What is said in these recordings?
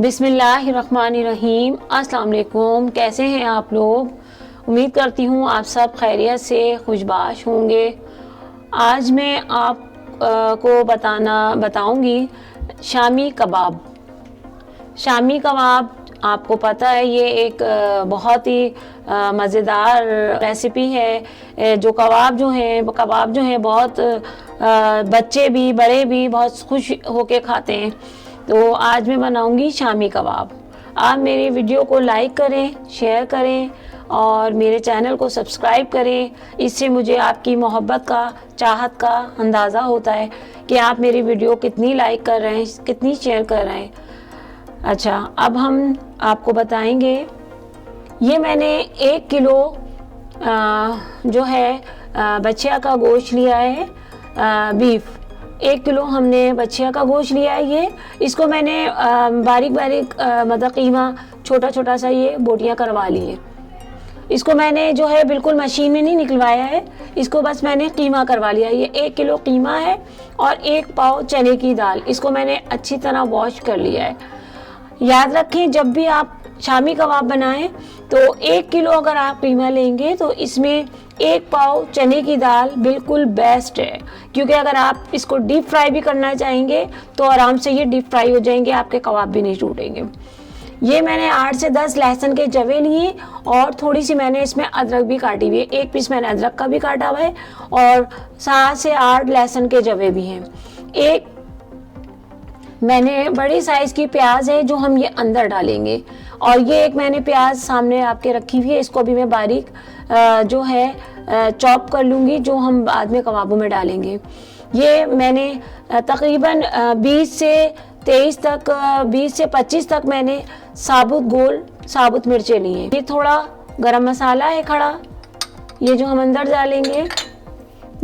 बिस्मिल्लाहिर्रहमानिर्रहीम। अस्सलाम वालेकुम। कैसे हैं आप लोग? उम्मीद करती हूँ आप सब खैरियत से खुशबाश होंगे। आज मैं आप को बताऊंगी शामी कबाब। शामी कबाब आपको पता है ये एक बहुत ही मज़ेदार रेसिपी है। जो कबाब जो हैं बहुत बच्चे भी बड़े भी बहुत खुश होके खाते हैं। तो आज मैं बनाऊंगी शामी कबाब। आप मेरी वीडियो को लाइक करें, शेयर करें और मेरे चैनल को सब्सक्राइब करें। इससे मुझे आपकी मोहब्बत का, चाहत का अंदाज़ा होता है कि आप मेरी वीडियो कितनी लाइक कर रहे हैं, कितनी शेयर कर रहे हैं। अच्छा, अब हम आपको बताएंगे। ये मैंने 1 किलो जो है बछिया का गोश्त लिया है, बीफ। 1 किलो हमने बछिया का गोश्त लिया है। ये इसको मैंने बारीक बारीक मतलब कीमा छोटा छोटा सा ये बोटियां करवा ली है। इसको मैंने जो है बिल्कुल मशीन में नहीं निकलवाया है, इसको बस मैंने कीमा करवा लिया। ये 1 किलो कीमा है और 1 पाव चने की दाल। इसको मैंने अच्छी तरह वॉश कर लिया है। याद रखें, जब भी आप शामी कबाब बनाएं तो 1 किलो अगर आप कीमा लेंगे तो इसमें 1 पाव चने की दाल बिल्कुल बेस्ट है। क्योंकि अगर आप इसको डीप फ्राई भी करना चाहेंगे तो आराम से ये डीप फ्राई हो जाएंगे, आपके कबाब भी नहीं टूटेंगे। ये मैंने 8 से 10 लहसुन के जवे लिए और थोड़ी सी मैंने इसमें अदरक भी काटी हुई है। 1 पीस मैंने अदरक का भी काटा हुआ है और 7 से 8 लहसुन के जवे भी हैं। एक मैंने बड़ी साइज़ की प्याज है जो हम ये अंदर डालेंगे। और ये एक मैंने प्याज सामने आपके रखी हुई है, इसको भी मैं बारीक जो है चॉप कर लूँगी, जो हम बाद में कबाबों में डालेंगे। ये मैंने तकरीबन 20 से 25 तक मैंने साबुत मिर्चें ली हैं। ये थोड़ा गरम मसाला है खड़ा, ये जो हम अंदर डालेंगे।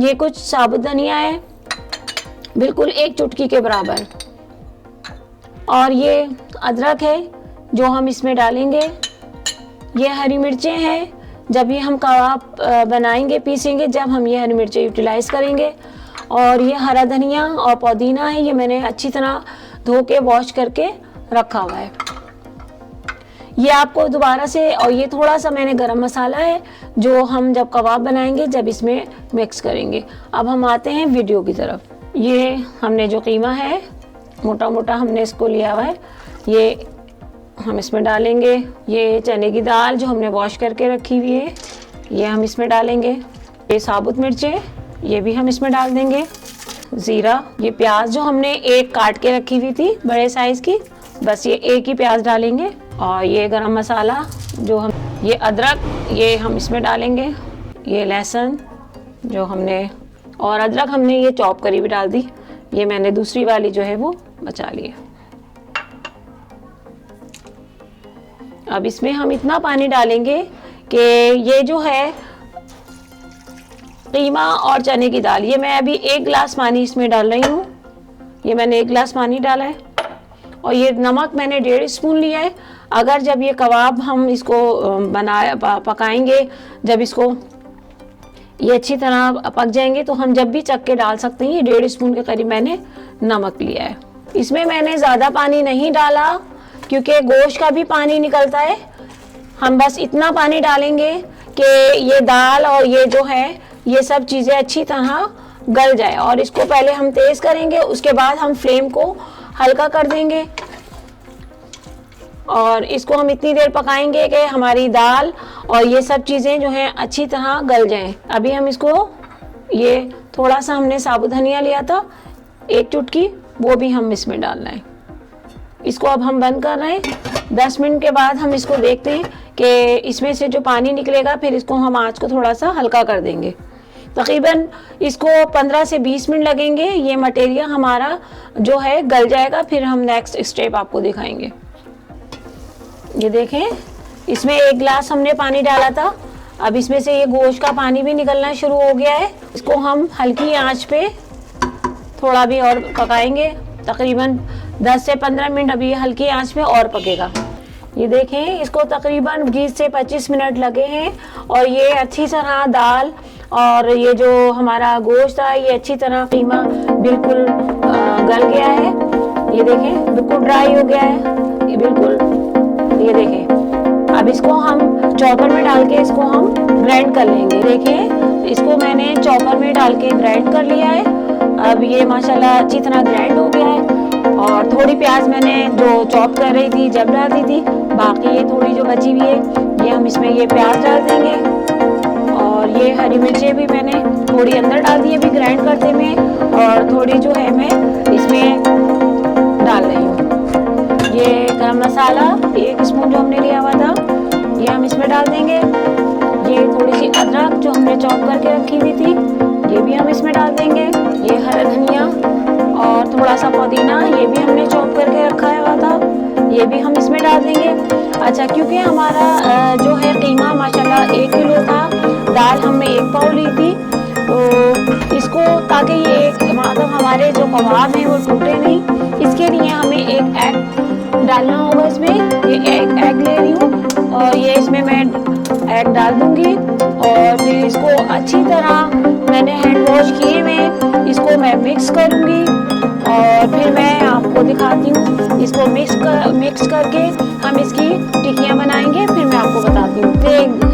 ये कुछ साबुत धनिया है, बिल्कुल 1 चुटकी के बराबर। और ये अदरक है जो हम इसमें डालेंगे। ये हरी मिर्चें हैं, जब ये हम कबाब बनाएंगे, पीसेंगे, जब हम ये हरी मिर्चें यूटिलाइज़ करेंगे। और ये हरा धनिया और पुदीना है, ये मैंने अच्छी तरह धो के वॉश करके रखा हुआ है। ये आपको दोबारा से, और ये थोड़ा सा मैंने गरम मसाला है जो हम जब कबाब बनाएंगे जब इसमें मिक्स करेंगे। अब हम आते हैं वीडियो की तरफ। ये हमने जो कीमा है मोटा मोटा हमने इसको लिया हुआ है, ये हम इसमें डालेंगे। ये चने की दाल जो हमने वॉश करके रखी हुई है ये हम इसमें डालेंगे। ये साबुत मिर्चें ये भी हम इसमें डाल देंगे। ज़ीरा, ये प्याज जो हमने 1 काट के रखी हुई थी बड़े साइज़ की, बस ये 1 ही प्याज डालेंगे। और ये गरम मसाला जो हम, ये अदरक ये हम इसमें डालेंगे। ये लहसुन जो हमने, और अदरक हमने ये चॉप करी भी डाल दी। ये मैंने दूसरी वाली जो है वो बचा ली है। अब इसमें हम इतना पानी डालेंगे कि ये जो है कीमा और चने की दाल, ये मैं अभी 1 गिलास पानी इसमें डाल रही हूँ। ये मैंने 1 गिलास पानी डाला है। और ये नमक मैंने 1.5 स्पून लिया है। अगर जब ये कबाब हम इसको पकाएंगे, जब इसको ये अच्छी तरह पक जाएंगे तो हम जब भी चख के डाल सकते हैं। ये 1.5 स्पून के करीब मैंने नमक लिया है। इसमें मैंने ज़्यादा पानी नहीं डाला क्योंकि गोश्त का भी पानी निकलता है। हम बस इतना पानी डालेंगे कि ये दाल और ये जो है ये सब चीज़ें अच्छी तरह गल जाए। और इसको पहले हम तेज़ करेंगे, उसके बाद हम फ्लेम को हल्का कर देंगे और इसको हम इतनी देर पकाएंगे कि हमारी दाल और ये सब चीज़ें जो हैं अच्छी तरह गल जाएं। अभी हम इसको, ये थोड़ा सा हमने साबुत धनिया लिया था 1 चुटकी, वो भी हम इसमें डालना है। इसको अब हम बंद कर रहे हैं। 10 मिनट के बाद हम इसको देखते हैं कि इसमें से जो पानी निकलेगा, फिर इसको हम आँच को थोड़ा सा हल्का कर देंगे। तकरीबन इसको 15 से 20 मिनट लगेंगे। ये मटेरियल हमारा जो है गल जाएगा, फिर हम नेक्स्ट स्टेप आपको दिखाएंगे। ये देखें, इसमें 1 गिलास हमने पानी डाला था। अब इसमें से ये गोश्त का पानी भी निकलना शुरू हो गया है। इसको हम हल्की आंच पे थोड़ा भी और पकाएंगे, तकरीबन 10 से 15 मिनट अभी हल्की आंच पे और पकेगा। ये देखें, इसको तकरीबन 20 से 25 मिनट लगे हैं और ये अच्छी तरह दाल और ये जो हमारा गोश्त था ये अच्छी तरह कीमा बिल्कुल गल गया है। ये देखें बिल्कुल ड्राई हो गया है ये बिल्कुल। ये देखें अब इसको हम चॉपर में डाल के इसको हम ग्राइंड कर लेंगे। देखें इसको मैंने चॉपर में डाल के ग्राइंड कर लिया है। अब ये माशाल्लाह अच्छी तरह ग्राइंड हो गया है। और थोड़ी प्याज मैंने जो चॉप कर रही थी जब डाल दी थी, बाकी ये थोड़ी जो बची हुई है ये हम इसमें ये प्याज डाल देंगे। और ये हरी मिर्चें भी मैंने थोड़ी अंदर डाल दी अभी ग्राइंड करते में, और थोड़ी जो है मैं इसमें डाल रही हूँ। ये गरम मसाला 1 स्पून जो हमने लिया हुआ था ये हम इसमें डाल देंगे। ये थोड़ी सी अदरक जो हमने चॉप करके रखी हुई थी ये भी हम इसमें डाल देंगे। ये हरा धनिया और थोड़ा सा पुदीना ये भी हमने चॉप करके रखा हुआ था, ये भी हम इसमें डाल देंगे। अच्छा, क्योंकि हमारा जो है कीमा माशाल्लाह 1 किलो था, दाल हमने 1 पाव ली थी, तो इसको ताकि ये मतलब हमारे जो कबाब हैं वो टूटे नहीं, इसके लिए हमें 1 एग डालना होगा इसमें। ये 1 एग ले रही हूँ और ये इसमें मैं एग डाल दूंगी। और फिर इसको अच्छी तरह मैंने हैंड वॉश किए में इसको मैं मिक्स करूंगी और फिर मैं आपको दिखाती हूँ। इसको मिक्स करके हम इसकी टिक्कियाँ बनाएंगे, फिर मैं आपको बताती हूँ।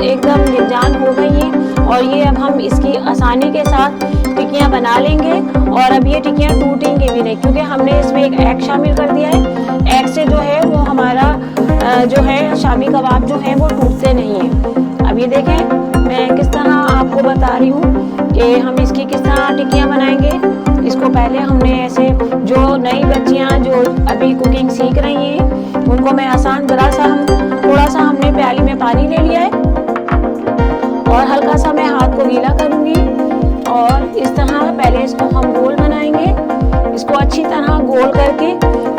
एकदम यकजान हो गई है और ये अब हम इसकी आसानी के साथ टिक्कियाँ बना लेंगे। और अब ये टिक्कियाँ टूटेंगी भी नहीं क्योंकि हमने इसमें 1 एग शामिल कर दिया है। एग से जो है वो हमारा जो है शामी कबाब जो है वो टूटते नहीं है। अब ये देखें मैं किस तरह आपको बता रही हूँ कि हम इसकी किस तरह टिक्कियाँ बनाएंगे। इसको पहले हमने ऐसे जो नई बच्चियाँ जो अभी कुकिंग सीख रही हैं उनको मैं आसान थोड़ा सा हमने प्याली में पानी ले लिया है और हल्का सा मैं हाथ को गीला करूँगी और इस तरह पहले इसको हम गोल बनाएंगे। इसको अच्छी तरह गोल करके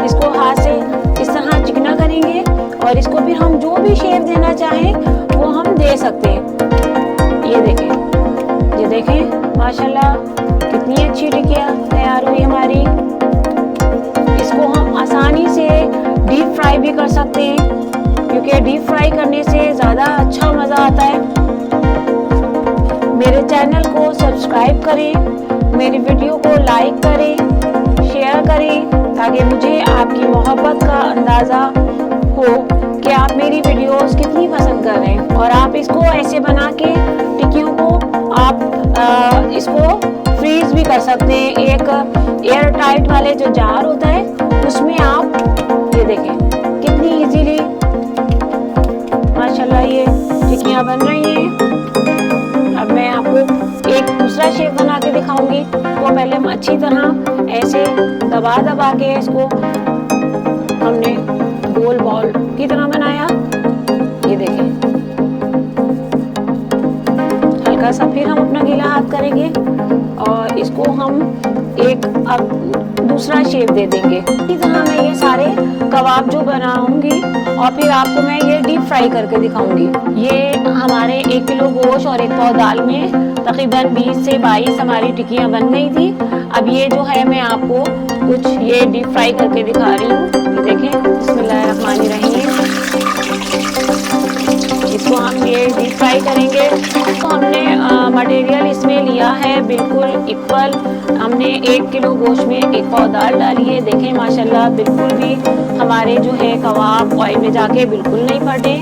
इसको हाथ से इस तरह चिकना करेंगे और इसको फिर हम जो भी शेप देना चाहें वो हम दे सकते हैं। ये देखें माशाल्लाह कितनी अच्छी टिक्कियाँ तैयार हुई हमारी। इसको हम आसानी से डीप फ्राई भी कर सकते हैं क्योंकि डीप फ्राई करने से ज़्यादा अच्छा मज़ा आता है। मेरे चैनल को सब्सक्राइब करें, मेरी वीडियो को लाइक करें, शेयर करें ताकि मुझे आपकी मोहब्बत का अंदाज़ा हो कि आप मेरी वीडियोस कितनी पसंद कर रहे हैं। और आप इसको ऐसे बना के टिक्कियों को आप इसको फ्रीज भी कर सकते हैं। एक एयर टाइट वाले जो जार होता है उसमें आप ये देखें कितनी इजीली माशाल्लाह ये टिक्कियाँ बन रही हैं। अब मैं आपको एक दूसरा शेप बना के दिखाऊंगी। तो पहले हम अच्छी तरह ऐसे दबा के इसको हमने गोल बॉल की तरह बनाया। ये देखें हल्का सा फिर हम अपना गीला हाथ करेंगे और इसको हम एक दूसरा शेप दे देंगे। इसी तरह मैं ये सारे कबाब जो बनाऊंगी और फिर आपको मैं ये डीप फ्राई करके दिखाऊंगी। ये हमारे 1 किलो गोश्त और 1 पाव दाल में तकरीबन 20 से 22 हमारी टिक्कियाँ बन गई थी। अब ये जो है मैं आपको कुछ ये डीप फ्राई करके दिखा रही हूँ। ये देखें बिस्मिल्लाहिर्रहमानिर्रहीम। इसको हम ये डीप फ्राई करेंगे। तो हमने मटेरियल इसमें लिया है बिल्कुल इक्वल। हमने 1 किलो गोश्त में 1 पाव दाल डाली है। देखें माशाल्लाह बिल्कुल भी हमारे जो है कबाब ऑयल में जाके बिल्कुल नहीं फटे।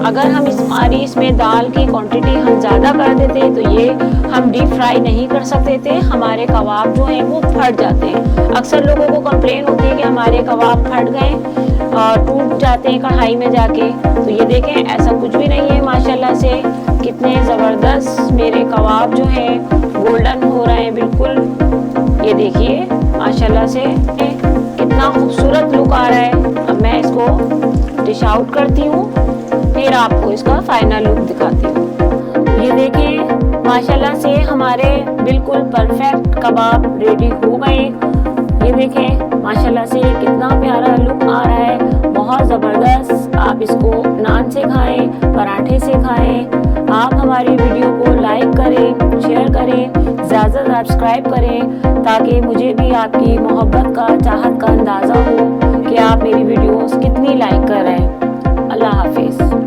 अगर हम हमारी इसमें दाल की क्वांटिटी हम ज़्यादा कर देते तो ये हम डीप फ्राई नहीं कर सकते थे, हमारे कबाब जो हैं वो फट जाते हैं। अक्सर लोगों को कंप्लेन होती है कि हमारे कबाब फट गए और टूट जाते हैं कढ़ाई में जाके। तो ये देखें ऐसा कुछ भी नहीं है। माशाल्लाह से कितने ज़बरदस्त मेरे कबाब जो हैं गोल्डन हो रहे हैं बिल्कुल। ये देखिए माशाल्लाह से कितना खूबसूरत लुक आ रहा है। अब मैं इसको डिश आउट करती हूँ फिर आपको इसका फाइनल लुक दिखाती हूँ। ये देखें माशाल्लाह से हमारे बिल्कुल परफेक्ट कबाब रेडी हो गए। ये देखें माशाल्लाह से कितना प्यारा लुक आ रहा है, बहुत ज़बरदस्त। आप इसको नान से खाएं, पराठे से खाएं। आप हमारी वीडियो को लाइक करें, शेयर करें, ज़्यादा सब्सक्राइब करें ताकि मुझे भी आपकी मोहब्बत का चाहत का अंदाज़ा हो कि आप मेरी वीडियोस कितनी लाइक कर रहे हैं। अल्लाह हाफिज़।